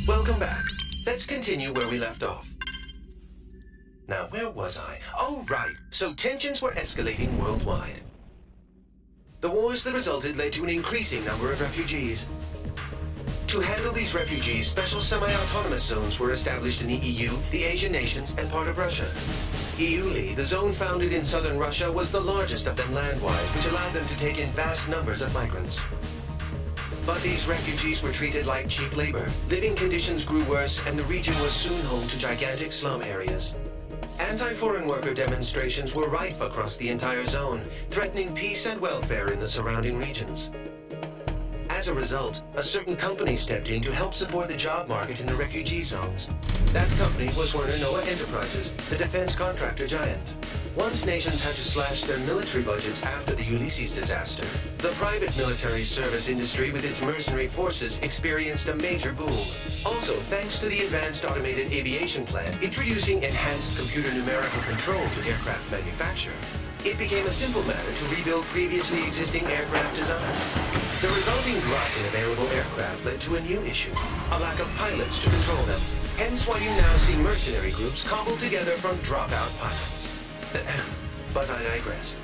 Welcome back. Let's continue where we left off. Now, where was I? Oh, right. So tensions were escalating worldwide. The wars that resulted led to an increasing number of refugees. To handle these refugees, special semi-autonomous zones were established in the EU, the Asian nations, and part of Russia. EULI, the zone founded in southern Russia, was the largest of them land-wise, which allowed them to take in vast numbers of migrants. But these refugees were treated like cheap labor. Living conditions grew worse, and the region was soon home to gigantic slum areas. Anti-foreign worker demonstrations were rife across the entire zone, threatening peace and welfare in the surrounding regions. As a result, a certain company stepped in to help support the job market in the refugee zones. That company was Werner Noah Enterprises, the defense contractor giant. Once nations had to slash their military budgets after the Ulysses disaster, the private military service industry with its mercenary forces experienced a major boom. Also, thanks to the advanced automated aviation plant introducing enhanced computer numerical control to aircraft manufacture, it became a simple matter to rebuild previously existing aircraft designs. The resulting glut in available aircraft led to a new issue, a lack of pilots to control them. Hence why you now see mercenary groups cobbled together from dropout pilots. But I digress.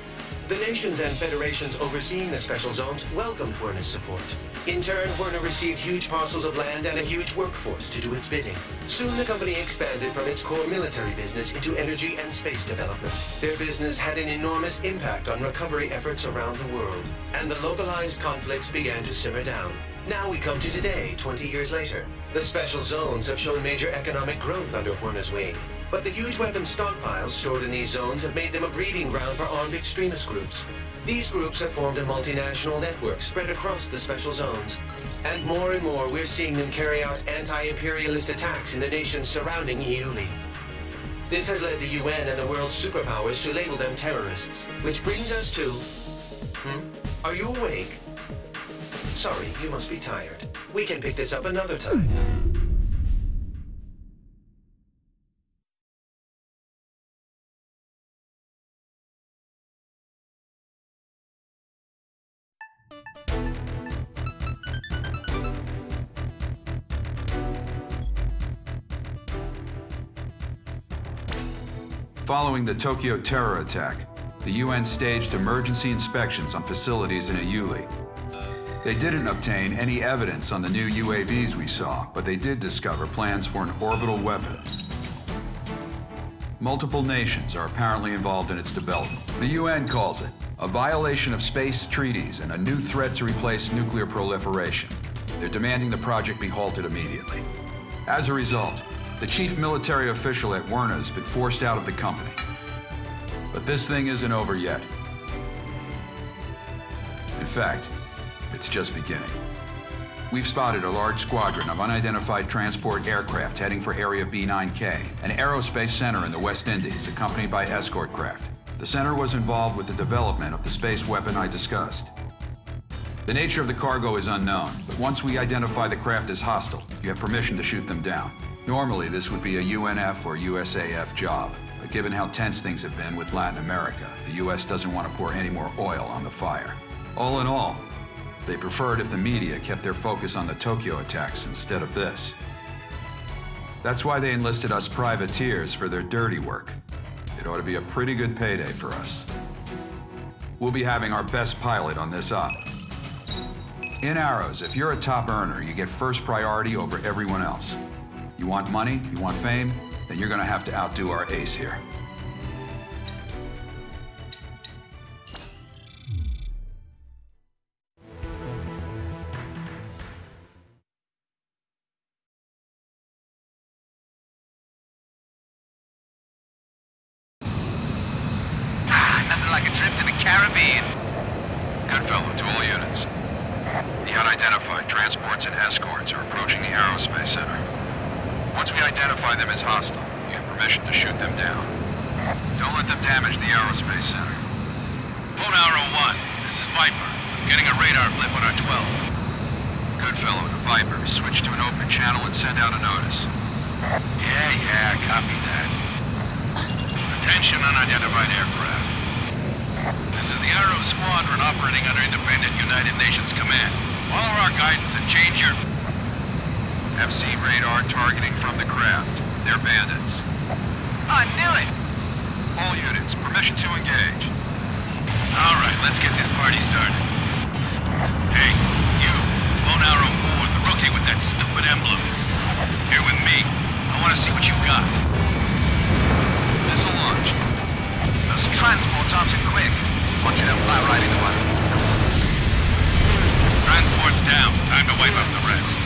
The nations and federations overseeing the special zones welcomed Werner's support. In turn, Werner received huge parcels of land and a huge workforce to do its bidding. Soon the company expanded from its core military business into energy and space development. Their business had an enormous impact on recovery efforts around the world, and the localized conflicts began to simmer down. Now we come to today, 20 years later. The special zones have shown major economic growth under Werner's wing. But the huge weapons stockpiles stored in these zones have made them a breeding ground for armed extremist groups. These groups have formed a multinational network spread across the special zones. And more we're seeing them carry out anti-imperialist attacks in the nations surrounding EULI. This has led the UN and the world's superpowers to label them terrorists. Which brings us to... Are you awake? Sorry, you must be tired. We can pick this up another time. Following the Tokyo terror attack, the UN staged emergency inspections on facilities in EULI. They didn't obtain any evidence on the new UAVs we saw, but they did discover plans for an orbital weapon. Multiple nations are apparently involved in its development. The UN calls it a violation of space treaties and a new threat to replace nuclear proliferation. They're demanding the project be halted immediately. As a result, the chief military official at Werner has been forced out of the company. But this thing isn't over yet. In fact, it's just beginning. We've spotted a large squadron of unidentified transport aircraft heading for Area B9K, an aerospace center in the West Indies, accompanied by escort craft. The center was involved with the development of the space weapon I discussed. The nature of the cargo is unknown, but once we identify the craft as hostile, you have permission to shoot them down. Normally, this would be a UNF or USAF job, but given how tense things have been with Latin America, the US doesn't want to pour any more oil on the fire. All in all, they preferred if the media kept their focus on the Tokyo attacks instead of this. That's why they enlisted us privateers for their dirty work. It ought to be a pretty good payday for us. We'll be having our best pilot on this op. In Arrows, if you're a top earner, you get first priority over everyone else. You want money, you want fame, then you're gonna have to outdo our ace here. Nothing like a trip to the Caribbean. Good fellow to all units. The unidentified transports and escorts are approaching the aerospace center. Once we identify them as hostile, you have permission to shoot them down. Don't let them damage the aerospace center. Phone Arrow 1, this is Viper. I'm getting a radar blip on our 12. Good fellow to Viper, switch to an open channel and send out a notice. Yeah, copy that. Attention unidentified aircraft. This is the Arrow Squadron operating under independent United Nations command. Follow our guidance and change your... FC radar targeting from the craft. They're bandits. I knew it! All units, permission to engage. Alright, let's get this party started. Hey, you, Bone Arrow 4, the rookie with that stupid emblem. Here with me. I want to see what you got. Missile launch. Those transports aren't too quick. Want you to fly right into one. Transport's down. Time to wipe up the rest.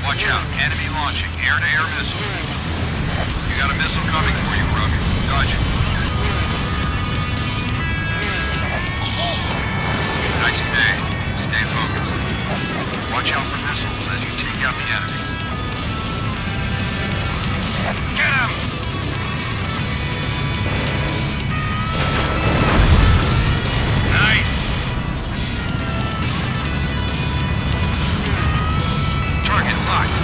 Watch out, enemy launching air-to-air missile. You got a missile coming for you, Rook. Dodge it. Nice day. Stay focused. Watch out for missiles as you take out the enemy. Get him! Nice! Target locked.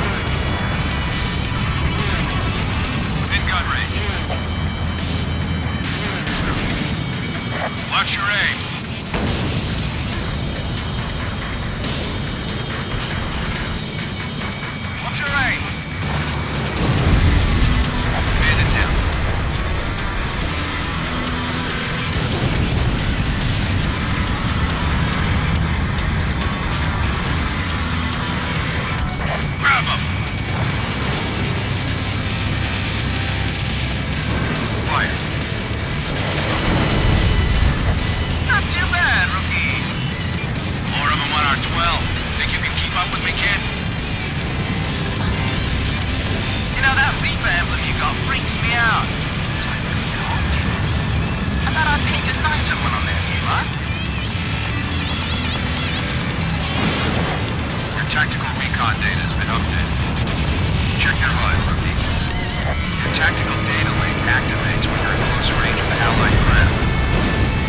Within gun range. Watch your aim. Watch your aim. Bandit down. Grab him. Fire. Not too bad, rookie. More of them on our 12. Think you can keep up with me, kid? You know, that Reaper emblem you got freaks me out. I thought I'd paint a nicer one on there, you, huh? Your tactical recon data has been updated. Check your HUD, rookie. Your tactical data link activates when you're in close range of the Allied craft.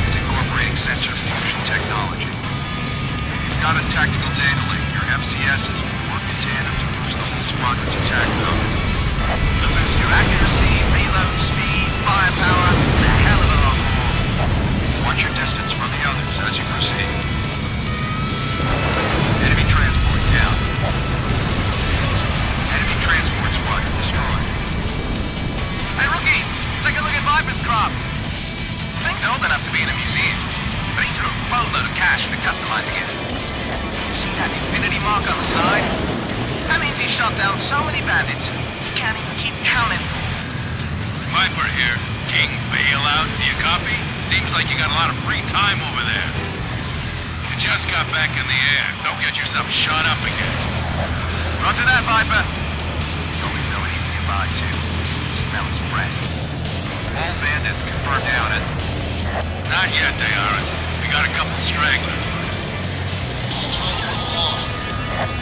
It's incorporating sensor fusion technology. You've got a tactical data link. Your FCSs will work in tandem to boost the whole squadron's attack mode. It'll boost your accuracy, reload speed, firepower, and a hell of a lot more. Watch your distance from the others as you proceed. Enemy transport down. Enemy transport squadron destroyed. Hey, rookie! Take a look at Viper's craft. Thing's old enough to be in a museum, but he threw a boatload of cash into customizing it. See that infinity mark on the side? That means he shot down so many bandits, he can't even keep counting. Viper here. King, bailout. Do you copy? Seems like you got a lot of free time over there. You just got back in the air. Don't get yourself shot up again. Roger that, Viper. You always know when he's nearby, too. It smells breath. All bandits confirmed down it. Not yet, they aren't. We got a couple stragglers.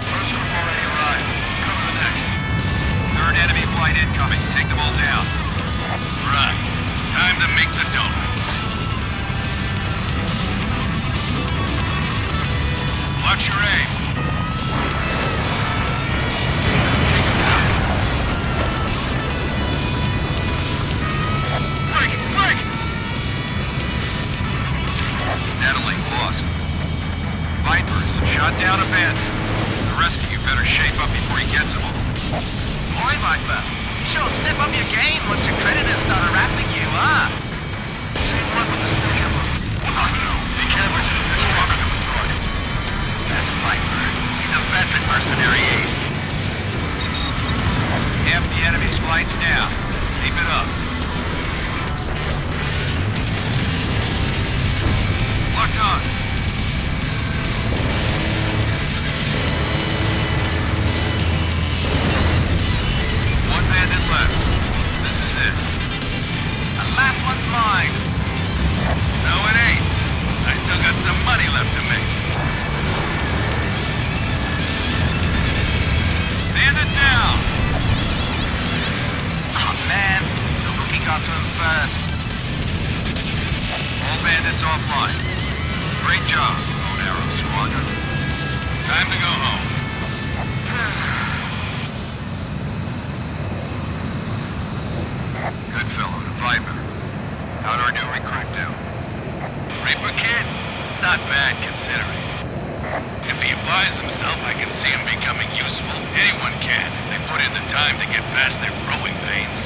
First group already arrived. Cover the next. Third enemy flight incoming. Take them all down. Right. Time to make the donuts. Watch your aim. Take them down. Break! Break! Data link lost. Vipers, shot down a bandit. The rest of you better shape up before he gets them all. Boy, Viper, you sure step up your game once your creditors start harassing you, huh? Same one with the snake emblem. Oh no, the cameras is stronger than the target. That's Viper. He's a veteran mercenary ace. Half the enemy's flight's down. Keep it up. Locked on. One bandit left. This is it. The last one's mine. No, it ain't. I still got some money left to make. Bandit down. Oh, man. The rookie got to him first. All bandits offline. Great job, Bone Arrow Squadron. Time to go home. Good fellow to Viper. How'd our new recruit do? Reaper kid? Not bad, considering. If he applies himself, I can see him becoming useful. Anyone can if they put in the time to get past their growing pains.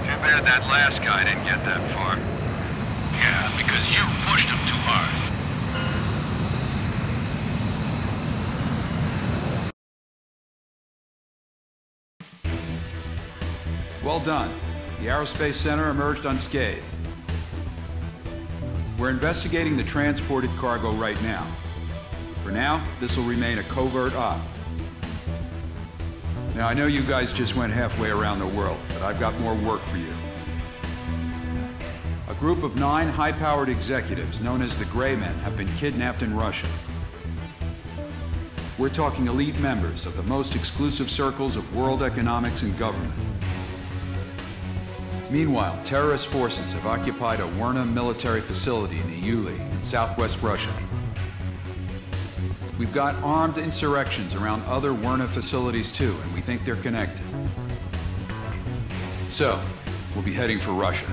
Too bad that last guy didn't get that far. Yeah, because you pushed them too hard. Well done. The Aerospace Center emerged unscathed. We're investigating the transported cargo right now. For now, this will remain a covert op. Now, I know you guys just went halfway around the world, but I've got more work for you. A group of 9 high-powered executives, known as the Gray Men, have been kidnapped in Russia. We're talking elite members of the most exclusive circles of world economics and government. Meanwhile, terrorist forces have occupied a Werna military facility in Iuli in southwest Russia. We've got armed insurrections around other Werna facilities too, and we think they're connected. So, we'll be heading for Russia.